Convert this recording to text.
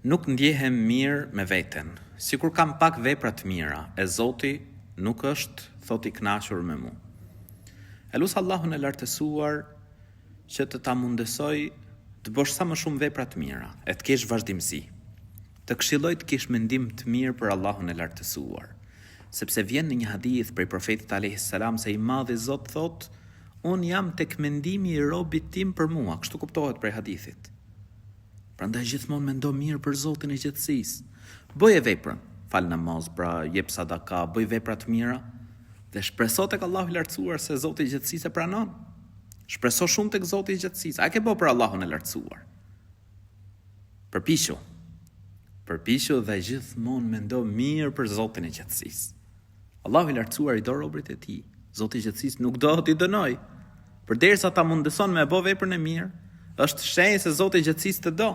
Nuk ndjehem mirë me veten, sikur kam pak vepra të mira, e Zoti nuk është thot I kënaqur me mua. E lut Allahun e lartësuar që të ta mundësoj të bësh sa më shumë vepra të mira, e të kesh vazhdimsi. Të këshilloj të kesh mendim të mirë për Allahun e lartësuar, sepse vjen në një hadith prej profetit alayhis salam se I madhi Zot thot, unë jam tek mendimi I robit tim për mua, kështu kuptohet prej hadithit. Prandaj gjithmonë mendo mirë për Zotin e gjithësisë. Bëje veprën, fal namaz, pra jep sadaka, bëj vepra të mira dhe shpreso tek Allahu I lartësuar se Zoti I gjithësisë e pranon. Shpreso shumë tek Zoti I gjithësisë. A ke bë për Allahun e lartësuar? Përpiqu dhe gjithmonë mendo mirë për Zotin e gjithësisë. Allahu I lartësuar I do robërit e tij. Zoti I gjithësisë nuk do t'i dënoj. Përderisa ta mundëson me bë veprën e mirë, është shenjë se Zoti I gjithësisë të do.